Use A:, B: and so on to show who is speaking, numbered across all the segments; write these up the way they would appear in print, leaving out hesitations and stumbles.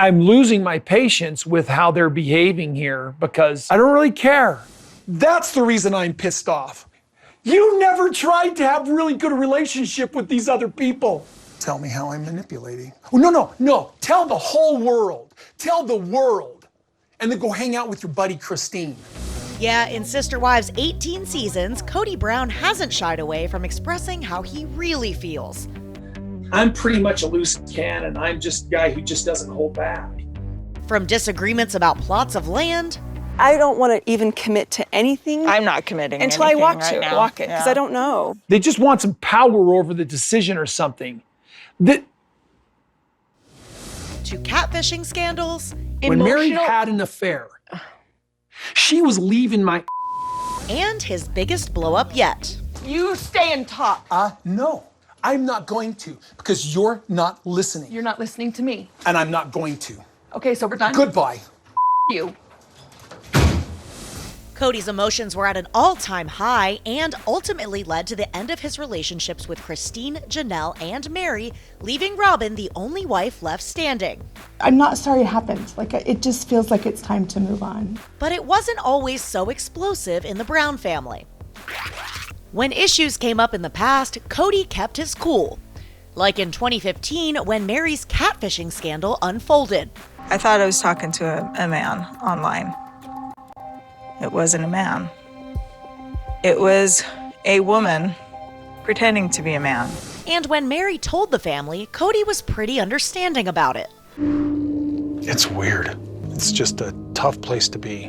A: I'm losing my patience with how they're behaving here because I don't really care. That's the reason I'm pissed off. You never tried to have a really good relationship with these other people. Tell me how I'm manipulating. Oh, no. Tell the whole world. Tell the world. And then go hang out with your buddy Christine.
B: Yeah, in Sister Wives' 18 seasons, Kody Brown hasn't shied away from expressing how he really feels.
A: I'm pretty much a loose cannon. I'm just a guy who just doesn't hold back.
B: From disagreements about plots of land.
C: I don't want to even commit to anything.
D: I'm not committing
C: until I walk
D: right now.
C: Walk it, because I don't know.
A: They just want some power over the decision or something. To
B: catfishing scandals.
A: When Meri had an affair, she was leaving my...
B: And his biggest blow-up yet.
C: You stay and talk.
A: No, I'm not going to, because you're not listening.
C: You're not listening to me.
A: And I'm not going to.
C: Okay, so we're done?
A: Goodbye.
C: You.
B: Kody's emotions were at an all-time high and ultimately led to the end of his relationships with Christine, Janelle, and Meri, leaving Robyn the only wife left standing.
E: I'm not sorry it happened. It just feels like it's time to move on.
B: But it wasn't always so explosive in the Brown family. When issues came up in the past, Kody kept his cool. Like in 2015, when Meri's catfishing scandal unfolded.
D: I thought I was talking to a man online. It wasn't a man. It was a woman pretending to be a man.
B: And when Meri told the family, Kody was pretty understanding about it.
A: It's weird. It's just a tough place to be.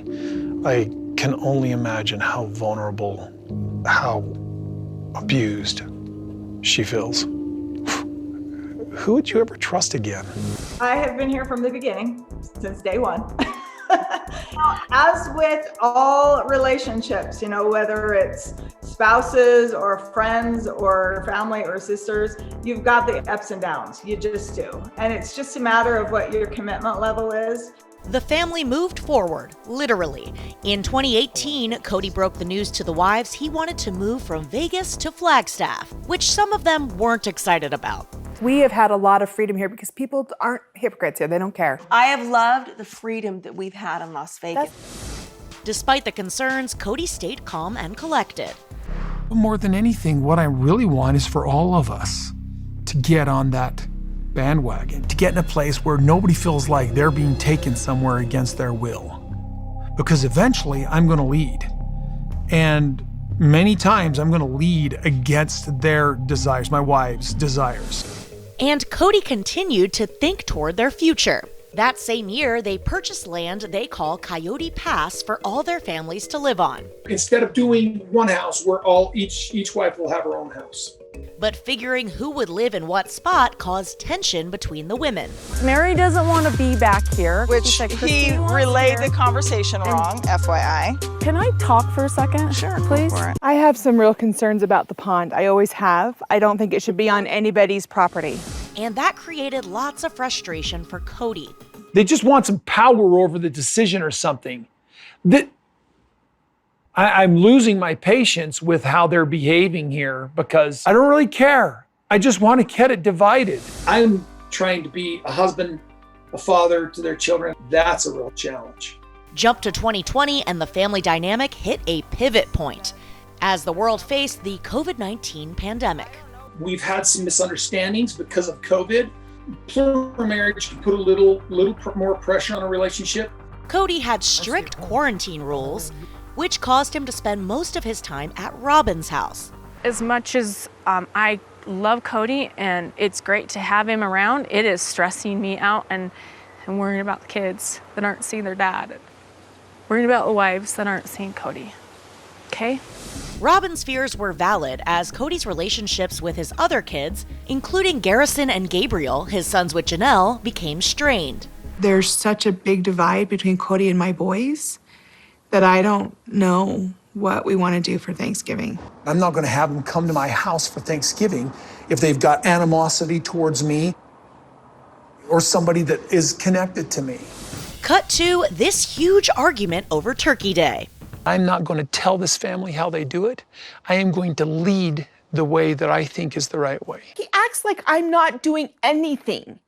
A: I can only imagine how vulnerable, how abused she feels. Who would you ever trust again?
F: I have been here from the beginning, since day one. As with all relationships, whether it's spouses or friends or family or sisters, you've got the ups and downs. You just do. And it's just a matter of what your commitment level is.
B: The family moved forward, literally. In 2018, Kody broke the news to the wives he wanted to move from Vegas to Flagstaff, which some of them weren't excited about.
G: We have had a lot of freedom here because people aren't hypocrites here. They don't care.
C: I have loved the freedom that we've had in Las Vegas.
B: Despite the concerns, Kody stayed calm and collected.
A: More than anything, what I really want is for all of us to get on that bandwagon, to get in a place where nobody feels like they're being taken somewhere against their will. Because eventually I'm going to lead. And many times I'm going to lead against their desires, my wife's desires.
B: And Kody continued to think toward their future. That same year, they purchased land they call Coyote Pass for all their families to live on.
A: Instead of doing one house where each wife will have her own house.
B: But figuring who would live in what spot caused tension between the women.
G: Meri doesn't want to be back here.
D: Which he relayed the conversation wrong, FYI.
G: Can I talk for a second?
D: Sure,
G: please.
D: go for it.
G: I have some real concerns about the pond. I always have. I don't think it should be on anybody's property.
B: And that created lots of frustration for Kody.
A: They just want some power over the decision or something. I'm losing my patience with how they're behaving here because I don't really care. I just want to get it divided. I'm trying to be a husband, a father to their children. That's a real challenge.
B: Jump to 2020 and the family dynamic hit a pivot point as the world faced the COVID-19 pandemic.
A: We've had some misunderstandings because of COVID. Plural marriage can put a little more pressure on a relationship.
B: Kody had strict quarantine rules, which caused him to spend most of his time at Robyn's house.
H: As much as I love Kody and it's great to have him around, it is stressing me out and worrying about the kids that aren't seeing their dad. Worrying about the wives that aren't seeing Kody. Okay?
B: Robyn's fears were valid as Kody's relationships with his other kids, including Garrison and Gabriel, his sons with Janelle, became strained.
E: There's such a big divide between Kody and my boys that I don't know what we want to do for Thanksgiving.
A: I'm not going to have them come to my house for Thanksgiving if they've got animosity towards me or somebody that is connected to me.
B: Cut to this huge argument over Turkey Day.
A: I'm not going to tell this family how they do it. I am going to lead the way that I think is the right way.
C: He acts like I'm not doing anything.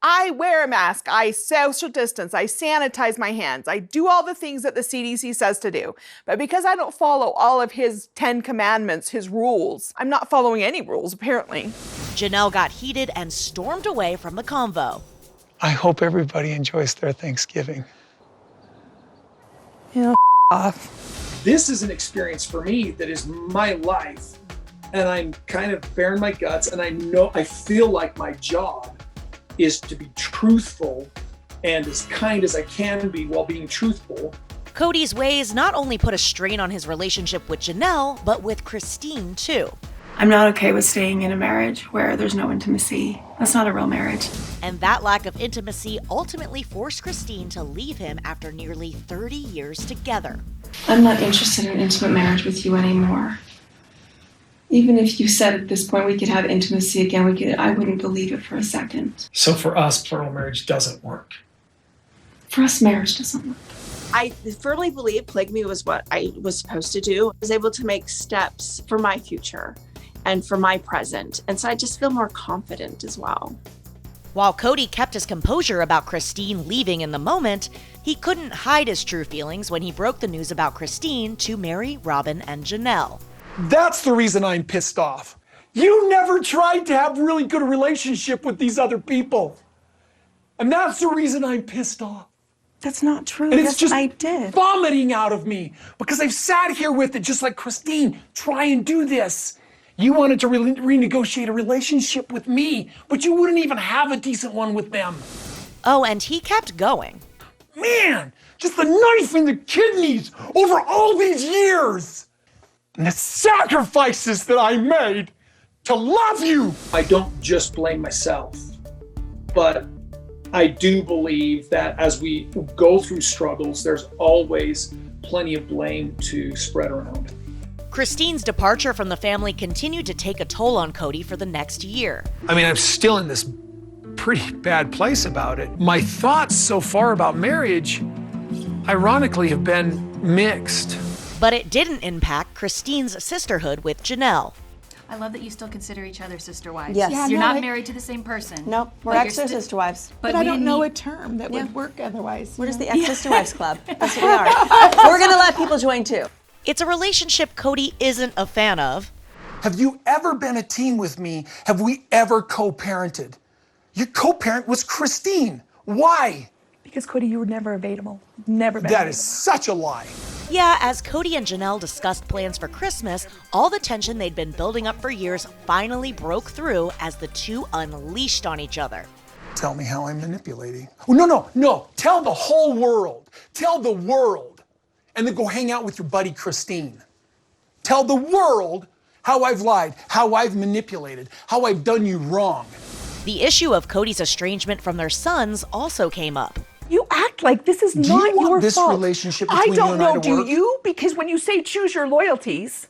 G: I wear a mask, I social distance, I sanitize my hands, I do all the things that the CDC says to do. But because I don't follow all of his 10 commandments, his rules, I'm not following any rules, apparently.
B: Janelle got heated and stormed away from the convo.
A: I hope everybody enjoys their Thanksgiving.
G: Yeah, off.
I: This is an experience for me that is my life. And I'm kind of bearing my guts, and I feel like my job is to be truthful and as kind as I can be while being truthful.
B: Kody's ways not only put a strain on his relationship with Janelle, but with Christine too.
J: I'm not okay with staying in a marriage where there's no intimacy. That's not a real marriage.
B: And that lack of intimacy ultimately forced Christine to leave him after nearly 30 years together.
J: I'm not interested in an intimate marriage with you anymore. Even if you said at this point we could have intimacy again, I wouldn't believe it for a second.
I: So for us, plural marriage doesn't work.
J: For us, marriage doesn't work.
C: I firmly believe polygamy was what I was supposed to do. I was able to make steps for my future and for my present. And so I just feel more confident as well.
B: While Kody kept his composure about Christine leaving in the moment, he couldn't hide his true feelings when he broke the news about Christine to Meri, Robin, and Janelle.
A: That's the reason I'm pissed off. You never tried to have a really good relationship with these other people. And that's the reason I'm pissed off.
D: That's not true.
A: And it's
D: Yes,
A: just
D: I did.
A: vomiting out of me because I've sat here with it just like, Christine, try and do this. You wanted to renegotiate a relationship with me, but you wouldn't even have a decent one with them.
B: Oh, and he kept going.
A: Man, just the knife in the kidneys over all these years. And the sacrifices that I made to love you.
I: I don't just blame myself, but I do believe that as we go through struggles, there's always plenty of blame to spread around.
B: Christine's departure from the family continued to take a toll on Kody for the next year.
A: I mean, I'm still in this pretty bad place about it. My thoughts so far about marriage, ironically, have been mixed.
B: But it didn't impact Christine's sisterhood with Janelle.
K: I love that you still consider each other sister wives.
C: Yes.
K: You're not married to the same person.
C: Nope, we're
K: But
C: ex sister wives.
E: But I don't know a term that would work otherwise.
C: We're just the ex sister wives club. That's what we are. We're gonna let people join too.
B: It's a relationship Kody isn't a fan of.
A: Have you ever been a team with me? Have we ever co-parented? Your co-parent was Christine. Why?
G: Because Kody, you were never available. Never been
A: That
G: available.
A: is such a lie.
B: Yeah, as Kody and Janelle discussed plans for Christmas, all the tension they'd been building up for years finally broke through as the two unleashed on each other.
A: Tell me how I'm manipulating. Oh, no. Tell the whole world. Tell the world. And then go hang out with your buddy Christine. Tell the world how I've lied, how I've manipulated, how I've done you wrong.
B: The issue of Kody's estrangement from their sons also came up.
G: You act like this is
A: Do
G: not
A: you want
G: your
A: this
G: fault.
A: relationship between
G: I
A: you
G: don't
A: and I
G: know,
A: to
G: do
A: work?
G: you? Because when you say choose your loyalties,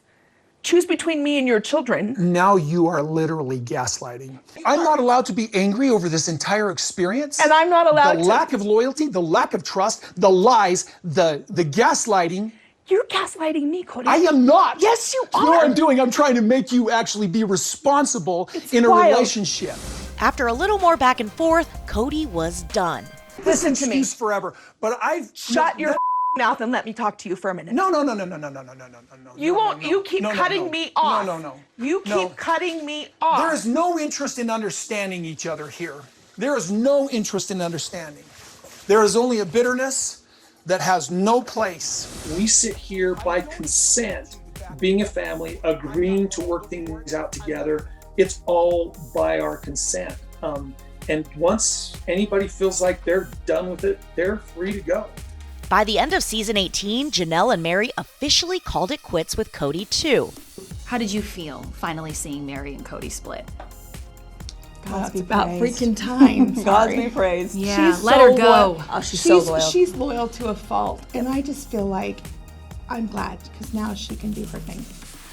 G: choose between me and your children.
A: Now you are literally gaslighting. I'm not allowed to be angry over this entire experience.
G: And I'm not allowed
A: The
G: to.
A: lack of loyalty, the lack of trust, the lies, the gaslighting.
G: You're gaslighting me, Kody.
A: I am not.
G: Yes, you
A: You know what
G: are.
A: I'm doing? I'm trying to make you actually be responsible in a
G: wild.
A: relationship.
B: After a little more back and forth, Kody was done.
G: Listen to me.
A: Excuse forever, but I've
G: Shut your mouth and let me talk to you for a minute.
A: No.
G: You won't. You keep cutting me off.
A: No.
G: You keep cutting me off.
A: There is no interest in understanding each other here. There is no interest in understanding. There is only a bitterness that has no place.
I: We sit here by consent, being a family, agreeing to work things out together. It's all by our consent. And once anybody feels like they're done with it, they're free to go.
B: By the end of season 18, Janelle and Meri officially called it quits with Kody too.
K: How did you feel finally seeing Meri and Kody split?
E: God's about freaking time.
C: God's be praised.
K: Yeah,
E: She's
K: let
E: so
K: her go.
C: Oh, she's so loyal.
E: She's loyal to a fault. And I just feel like I'm glad because now she can do her thing.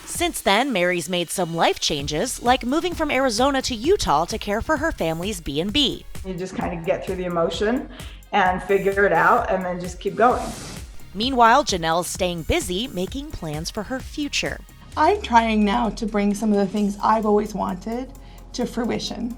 B: Since then, Meri's made some life changes, like moving from Arizona to Utah to care for her family's B&B.
F: You just kind of get through the emotion and figure it out and then just keep going.
B: Meanwhile, Janelle's staying busy making plans for her future.
E: I'm trying now to bring some of the things I've always wanted to fruition.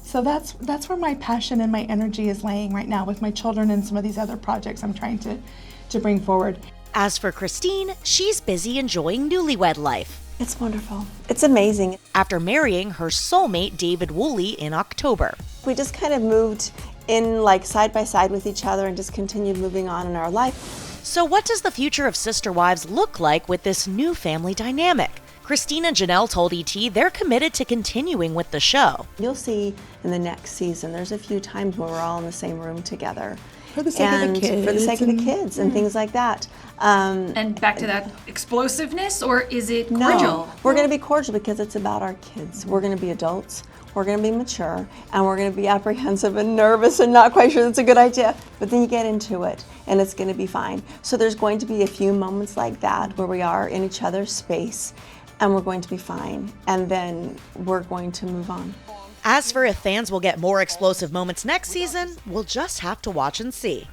E: So that's where my passion and my energy is laying right now with my children and some of these other projects I'm trying to bring forward.
B: As for Christine, she's busy enjoying newlywed life.
C: It's wonderful. It's amazing.
B: After marrying her soulmate David Woolley in October.
C: We just kind of moved in like side by side with each other and just continued moving on in our life.
B: So what does the future of Sister Wives look like with this new family dynamic? Christine and Janelle told ET they're committed to continuing with the show.
C: You'll see in the next season, there's a few times where we're all in the same room together.
E: For the sake of the kids.
C: For the sake of the kids and things like that.
K: And back to that explosiveness, or is it cordial?
C: No, we're going to be cordial because it's about our kids. We're going to be adults, we're going to be mature, and we're going to be apprehensive and nervous and not quite sure that's a good idea. But then you get into it and it's going to be fine. So there's going to be a few moments like that where we are in each other's space and we're going to be fine. And then we're going to move on.
B: As for if fans will get more explosive moments next season, we'll just have to watch and see.